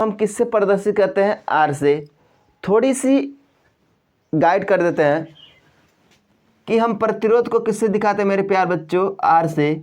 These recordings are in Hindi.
हम किससे प्रदर्शित करते हैं? आर से। थोड़ी सी गाइड कर देते हैं कि हम प्रतिरोध को किससे दिखाते हैं मेरे प्यार बच्चों? आर से।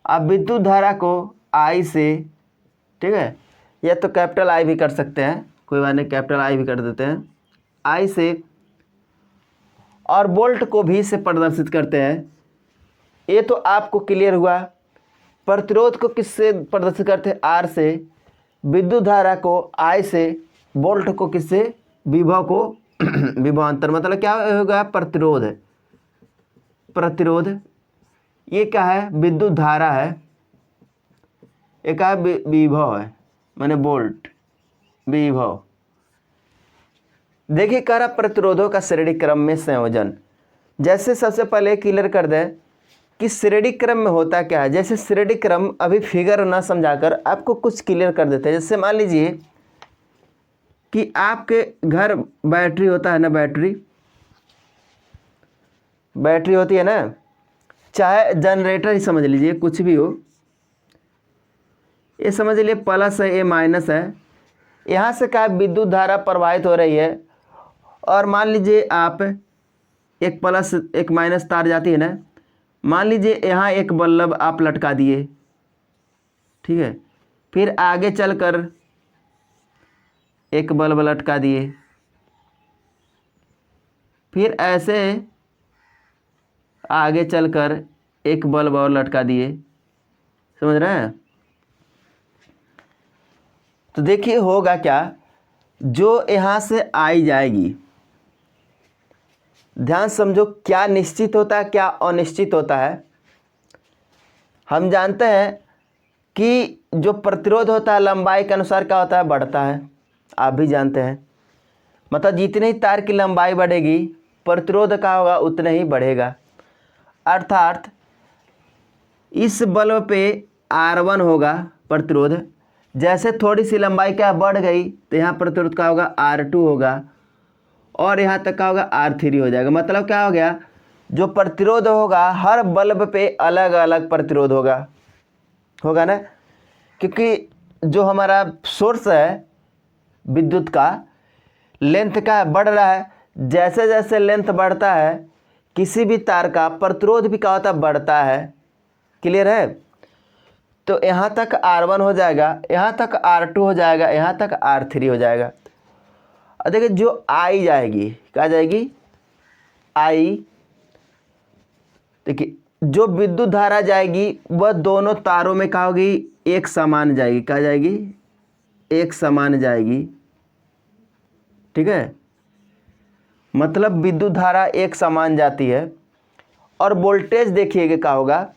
अब विद्युत धारा को आई से, ठीक है, या तो कैपिटल आई भी कर सकते हैं, कोई बात नहीं, कैपिटल आई भी कर देते हैं, आई से। और वोल्ट को भी से प्रदर्शित करते हैं। ये तो आपको क्लियर हुआ। प्रतिरोध को किससे प्रदर्शित करते हैं? आर से। विद्युत धारा को आई से। वोल्ट को किससे? विभव को विभवांतर, मतलब क्या होगा? प्रतिरोध। प्रतिरोध ये क्या है? विद्युत धारा है। ये क्या है? विभव है, माने वोल्ट, विभव। देखिए कह रहा प्रतिरोधों का श्रेणी क्रम में संयोजन। जैसे सबसे पहले क्लियर कर दें कि श्रेणी क्रम में होता क्या है। जैसे श्रेणी क्रम अभी फिगर ना समझाकर आपको कुछ क्लियर कर देते हैं। जैसे मान लीजिए कि आपके घर बैटरी होता है ना, बैटरी होती है ना, चाहे जनरेटर ही समझ लीजिए, कुछ भी हो, ये समझ लीजिए प्लस है, ये माइनस है। यहाँ से क्या विद्युत धारा प्रवाहित हो रही है, और मान लीजिए आप एक प्लस एक माइनस तार जाती है ना, मान लीजिए यहाँ एक बल्ब आप लटका दिए, ठीक है, फिर आगे चलकर एक बल्ब लटका दिए, फिर ऐसे आगे चलकर एक बल्ब और लटका दिए, समझ रहे हैं? तो देखिए होगा क्या, जो यहाँ से आई जाएगी, ध्यान समझो, क्या निश्चित होता है क्या अनिश्चित होता है। हम जानते हैं कि जो प्रतिरोध होता है लंबाई के अनुसार क्या होता है? बढ़ता है। आप भी जानते हैं, मतलब जितनी ही तार की लंबाई बढ़ेगी प्रतिरोध का होगा उतना ही बढ़ेगा। अर्थात इस बल्ब पे R1 होगा प्रतिरोध, जैसे थोड़ी सी लंबाई क्या बढ़ गई तो यहाँ प्रतिरोध का होगा R2 होगा, और यहाँ तक का होगा R3 हो जाएगा। मतलब क्या हो गया, जो प्रतिरोध होगा हर बल्ब पे अलग अलग प्रतिरोध होगा ना, क्योंकि जो हमारा सोर्स है विद्युत का लेंथ का बढ़ रहा है। जैसे जैसे लेंथ बढ़ता है किसी भी तार का प्रतिरोध भी क्या होता है? बढ़ता है। क्लियर है? तो यहाँ तक R1 हो जाएगा, यहाँ तक R2 हो जाएगा, यहाँ तक R3 हो जाएगा। और देखिए जो आई जाएगी, क्या जाएगी? आई। देखिए जो विद्युत धारा जाएगी वह दोनों तारों में क्या होगी? एक समान जाएगी। क्या जाएगी? एक समान जाएगी, ठीक है, मतलब विद्युत धारा एक समान जाती है। और वोल्टेज देखिएगा क्या होगा,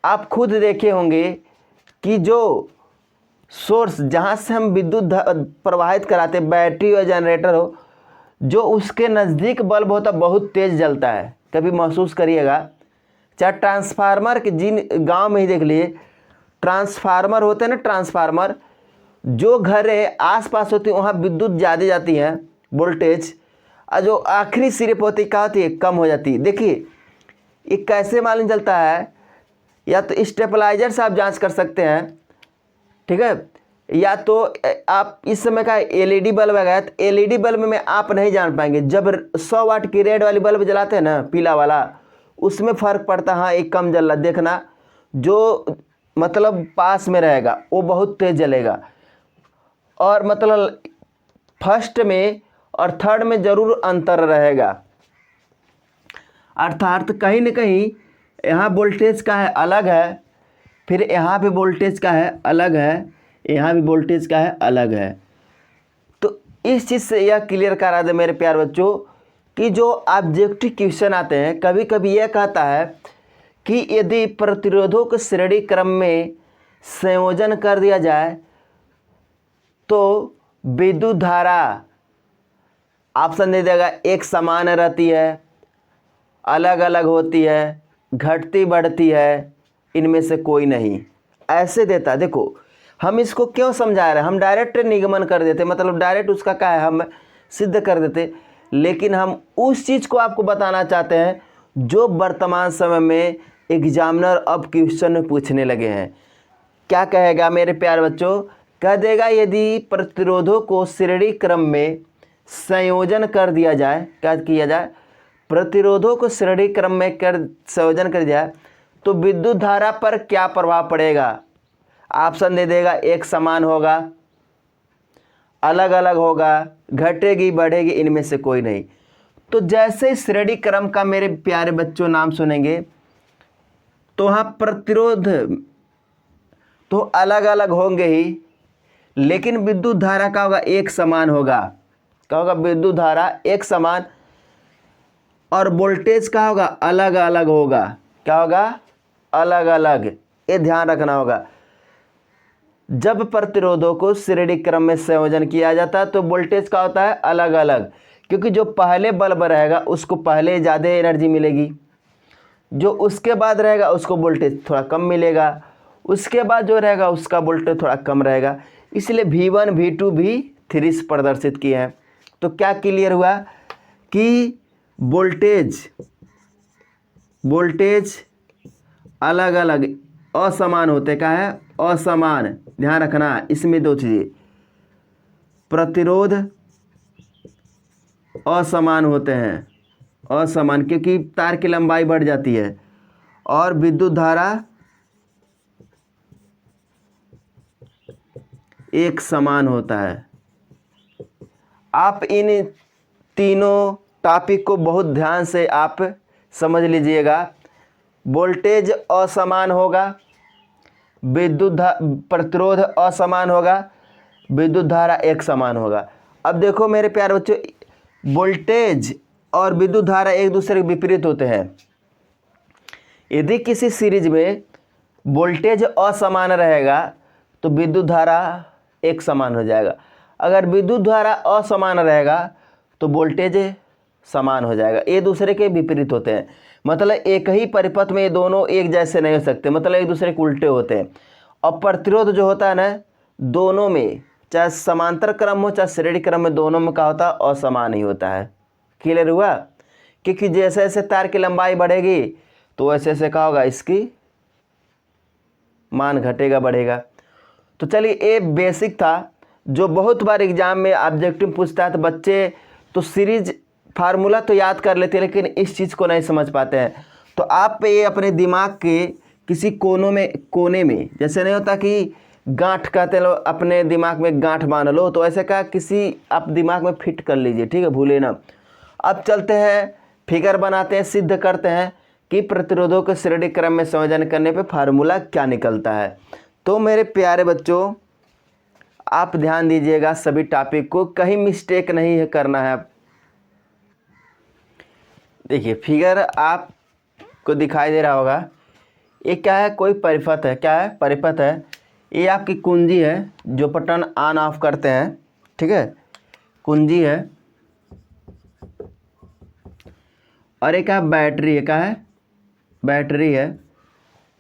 आप खुद देखे होंगे कि जो सोर्स जहाँ से हम विद्युत प्रवाहित कराते, बैटरी या जनरेटर हो, जो उसके नज़दीक बल्ब होता बहुत तेज़ जलता है। कभी महसूस करिएगा, चाहे ट्रांसफार्मर के, जिन गांव में ही देख लिए ट्रांसफार्मर होते हैं ना, ट्रांसफार्मर जो घरें आसपास होती हैं वहाँ विद्युत ज़्यादा जाती हैं वोल्टेज, और जो आखिरी सिरे पर होती क्या होती है? कम हो जाती है। देखिए ये कैसे मालूम चलता है, या तो स्टेबलाइजर से आप जांच कर सकते हैं, ठीक है, या तो आप इस समय का एलईडी बल्ब आ गया, तो एलईडी बल्ब में आप नहीं जान पाएंगे। जब 100 वाट की रेड वाली बल्ब जलाते हैं ना, पीला वाला, उसमें फ़र्क पड़ता है। हाँ एक कम जल रहा, देखना जो मतलब पास में रहेगा वो बहुत तेज़ जलेगा, और मतलब फर्स्ट में और थर्ड में ज़रूर अंतर रहेगा। अर्थात कहीं न कहीं यहाँ वोल्टेज का है अलग है, फिर यहाँ पे वोल्टेज का है अलग है, यहाँ भी वोल्टेज का है अलग है। तो इस चीज़ से यह क्लियर करा दे मेरे प्यार बच्चों कि जो ऑब्जेक्टिव क्वेश्चन आते हैं कभी कभी यह कहता है कि यदि प्रतिरोधों के श्रेणी क्रम में संयोजन कर दिया जाए तो विद्युत धारा ऑप्शन दे देगा एक समान रहती है, अलग अलग होती है, घटती बढ़ती है, इनमें से कोई नहीं, ऐसे देता। देखो हम इसको क्यों समझा रहे हैं, हम डायरेक्ट निगमन कर देते, मतलब डायरेक्ट उसका क्या है हम सिद्ध कर देते, लेकिन हम उस चीज़ को आपको बताना चाहते हैं जो वर्तमान समय में एग्जामिनर अब क्वेश्चन में पूछने लगे हैं। क्या कहेगा मेरे प्यारे बच्चों कह देगा यदि प्रतिरोधों को श्रेणी क्रम में संयोजन कर दिया जाए, क्या किया जाए, प्रतिरोधों को श्रेणी क्रम में संयोजन कर दिया जाए तो विद्युत धारा पर क्या प्रभाव पड़ेगा। ऑप्शन दे देगा, एक समान होगा, अलग अलग होगा, घटेगी बढ़ेगी, इनमें से कोई नहीं। तो जैसे श्रेणी क्रम का मेरे प्यारे बच्चों नाम सुनेंगे तो वहाँ प्रतिरोध तो अलग अलग होंगे ही, लेकिन विद्युत धारा का होगा एक समान होगा। क्या होगा, विद्युत धारा एक समान, और वोल्टेज का होगा अलग अलग होगा। क्या होगा, अलग अलग। ये ध्यान रखना होगा। जब प्रतिरोधों को श्रेणी क्रम में संयोजन किया जाता है तो वोल्टेज का होता है अलग अलग, क्योंकि जो पहले बल्ब रहेगा उसको पहले ज़्यादा एनर्जी मिलेगी, जो उसके बाद रहेगा उसको वोल्टेज थोड़ा कम मिलेगा, उसके बाद जो रहेगा उसका वोल्टेज थोड़ा कम रहेगा। इसलिए V1 V2 V3 प्रदर्शित किए हैं। तो क्या क्लियर हुआ कि वोल्टेज अलग अलग असमान होते। क्या है, असमान। ध्यान रखना इसमें दो चीज़ें, प्रतिरोध असमान होते हैं, असमान क्योंकि तार की लंबाई बढ़ जाती है, और विद्युत धारा एक समान होता है। आप इन तीनों टॉपिक को बहुत ध्यान से आप समझ लीजिएगा। वोल्टेज असमान होगा, प्रतिरोध असमान होगा, विद्युत धारा एक समान होगा। अब देखो मेरे प्यारे बच्चों, वोल्टेज और विद्युत धारा एक दूसरे के विपरीत होते हैं। यदि किसी सीरीज में वोल्टेज असमान रहेगा तो विद्युत धारा एक समान हो जाएगा। अगर विद्युत धारा असमान रहेगा तो वोल्टेज समान हो जाएगा। ये दूसरे के विपरीत होते हैं, मतलब एक ही परिपथ में ये दोनों एक जैसे नहीं हो सकते, मतलब एक दूसरे के उल्टे होते हैं। और प्रतिरोध जो होता है ना, दोनों में चाहे समांतर क्रम हो चाहे श्रेणी क्रम में, दोनों में क्या होता है, असमान ही होता है। क्लियर हुआ, क्योंकि जैसे जैसे तार की लंबाई बढ़ेगी तो वैसे वैसे क्या होगा, इसकी मान घटेगा बढ़ेगा। तो चलिए, ये बेसिक था जो बहुत बार एग्जाम में ऑब्जेक्टिव पूछता है। तो बच्चे तो सीरीज फार्मूला तो याद कर लेते हैं लेकिन इस चीज़ को नहीं समझ पाते हैं। तो आप ये अपने दिमाग के किसी कोने में जैसे नहीं होता कि गांठ कहते लो, अपने दिमाग में गांठ बांध लो, तो ऐसे का किसी आप दिमाग में फिट कर लीजिए, ठीक है, भूले ना। अब चलते हैं, फिगर बनाते हैं, सिद्ध करते हैं कि प्रतिरोधों के श्रेणी क्रम में संयोजन करने पे फार्मूला क्या निकलता है। तो मेरे प्यारे बच्चों, आप ध्यान दीजिएगा सभी टॉपिक को, कहीं मिस्टेक नहीं है करना है। देखिए फिगर आपको दिखाई दे रहा होगा, ये क्या है, कोई परिपथ है। क्या है, परिपथ है। ये आपकी कुंजी है जो बटन ऑन ऑफ करते हैं, ठीक है, कुंजी है। और एक क्या, बैटरी है। क्या है, बैटरी है।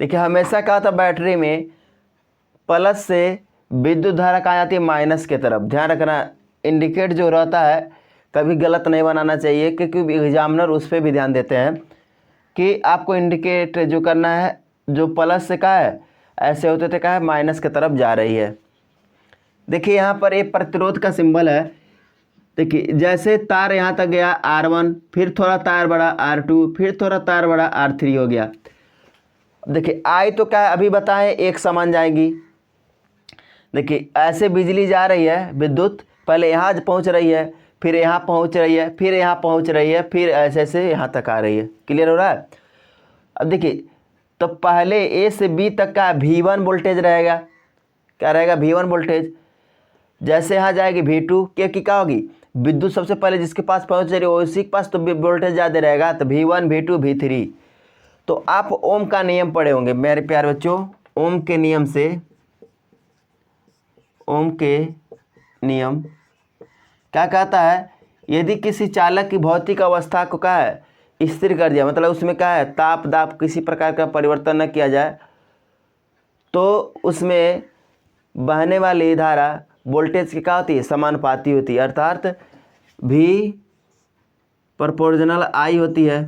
देखिए हमेशा क्या होता है, बैटरी में प्लस से विद्युत धारा कहाँ जाती है, माइनस के तरफ। ध्यान रखना, इंडिकेट जो रहता है कभी गलत नहीं बनाना चाहिए, क्योंकि एग्जामिनर उस पर भी ध्यान देते हैं कि आपको इंडिकेट जो करना है, जो प्लस से कहा है ऐसे होते थे, कहा है माइनस की तरफ जा रही है। देखिए यहाँ पर एक प्रतिरोध का सिंबल है। देखिए जैसे तार यहाँ तक गया R1, फिर थोड़ा तार बढ़ा R2, फिर थोड़ा तार बढ़ा R3 हो गया। देखिए आई तो क्या है, अभी बताएं, एक समान जाएगी। देखिए ऐसे बिजली जा रही है, विद्युत पहले यहाँ पहुँच रही है, फिर यहाँ पहुँच रही है, फिर यहाँ पहुँच रही है, फिर ऐसे ऐसे यहाँ तक आ रही है। क्लियर हो रहा है। अब देखिए, तो पहले A से B तक का V1 वोल्टेज रहेगा। क्या रहेगा, V1 वोल्टेज। जैसे यहाँ जाएगी V2, क्योंकि क्या होगी, विद्युत सबसे पहले जिसके पास पहुँच रही है उसी के पास तो वोल्टेज ज़्यादा रहेगा, तो V1 V2 V3। तो आप ओम का नियम पढ़े होंगे मेरे प्यारे बच्चों। ओम के नियम से, ओम के नियम क्या कहता है, यदि किसी चालक की भौतिक अवस्था को क्या है, स्थिर कर दिया, मतलब उसमें क्या है, ताप दाब किसी प्रकार का परिवर्तन न किया जाए, तो उसमें बहने वाली धारा वोल्टेज की क्या होती है, समानुपाती होती है, अर्थात V प्रोपोर्शनल I होती है,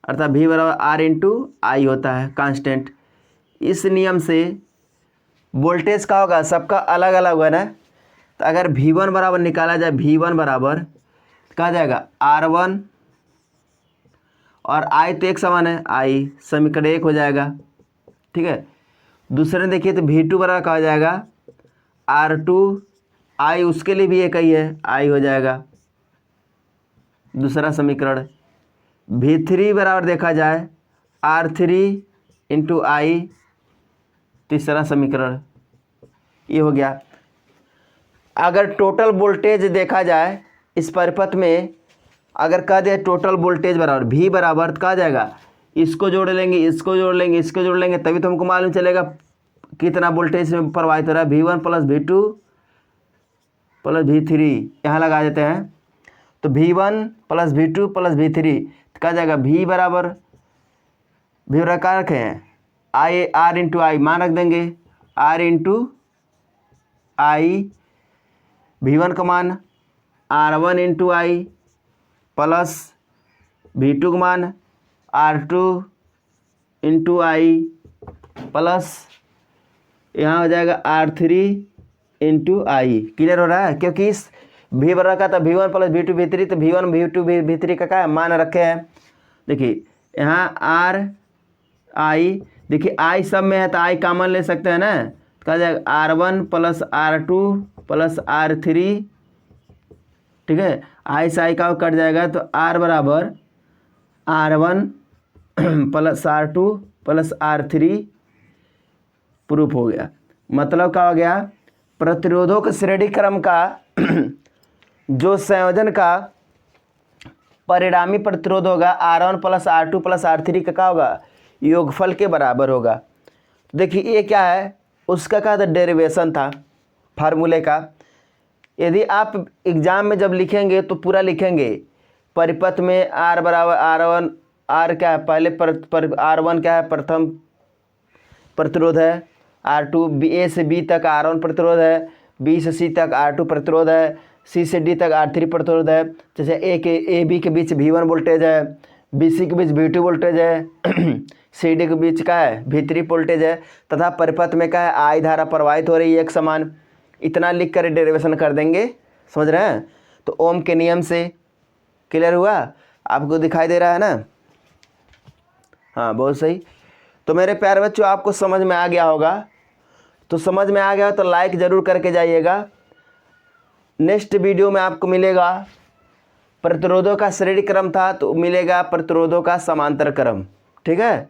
अर्थात V बराबर R इंटू I होता है, कांस्टेंट। इस नियम से वोल्टेज का होगा सबका अलग अलग होगा ना। तो अगर V1 बराबर निकाला जाए, V1 बराबर कहा जाएगा R1 और I तो एक समान है, I समीकरण 1 हो जाएगा। ठीक है, दूसरे देखिए तो V2 बराबर कहा जाएगा R2, I उसके लिए भी एक ही है, I हो जाएगा दूसरा समीकरण। V3 बराबर देखा जाए R3 इंटू I तीसरा समीकरण, ये हो गया। अगर टोटल वोल्टेज देखा जाए इस परिपथ में, अगर कह दे टोटल वोल्टेज बराबर V बराबर कहा जाएगा, इसको जोड़ लेंगे, इसको जोड़ लेंगे, इसको जोड़ लेंगे, तभी तो हमको मालूम चलेगा कितना वोल्टेज में प्रवाहित हो रहा है। V1 plus V2 plus V3 यहाँ लगा देते हैं, तो V1 plus V2 plus V3 कहा जाएगा V बराबर क्या रखे हैं I R इंटू आई मान रख देंगे, R इंटू आई, V1 का मान R1 इंटू आई प्लस V2 का मान R2 इंटू आई प्लस यहाँ हो जाएगा R3 इंटू आई। क्लियर हो रहा है, क्योंकि इस V बराबर का था V1 प्लस V2 V3, तो V1 V2 V3 का क्या मान रखे हैं। देखिए यहाँ R I, देखिए I सब में है तो I कॉमन ले सकते हैं ना, तो कहा जाएगा R1 plus R2 plus R3। ठीक है, I से I का कट जाएगा तो R बराबर R1 plus R2 plus R3 proof हो गया। मतलब क्या हो गया, प्रतिरोधों के श्रेणी क्रम का जो संयोजन का परिणामी प्रतिरोध होगा R1 plus R2 plus R3 का क्या होगा, योगफल के बराबर होगा। तो देखिए ये क्या है, उसका क्या था, डेरिवेशन था फार्मूले का। यदि आप एग्जाम में जब लिखेंगे तो पूरा लिखेंगे, परिपथ में R बराबर R1, R क्या है पहले R1 क्या है प्रथम प्रतिरोध है, R2 A से B तक R1 प्रतिरोध है, B से C तक R2 प्रतिरोध है, C से D तक R3 प्रतिरोध है। जैसे A B के बीच V1 वोल्टेज है, BC के बीच V2 वोल्टेज है, CD के बीच का है V3 वोल्टेज है, तथा परिपथ में क्या है I धारा प्रवाहित हो रही है एक समान। इतना लिख कर डेरिवेशन कर देंगे, समझ रहे हैं। तो ओम के नियम से क्लियर हुआ, आपको दिखाई दे रहा है ना। हाँ बहुत सही। तो मेरे प्यारे बच्चों आपको समझ में आ गया होगा, तो समझ में आ गया तो लाइक ज़रूर करके जाइएगा। नेक्स्ट वीडियो में आपको मिलेगा, प्रतिरोधों का श्रेणी क्रम था तो मिलेगा प्रतिरोधों का समांतर क्रम। ठीक है।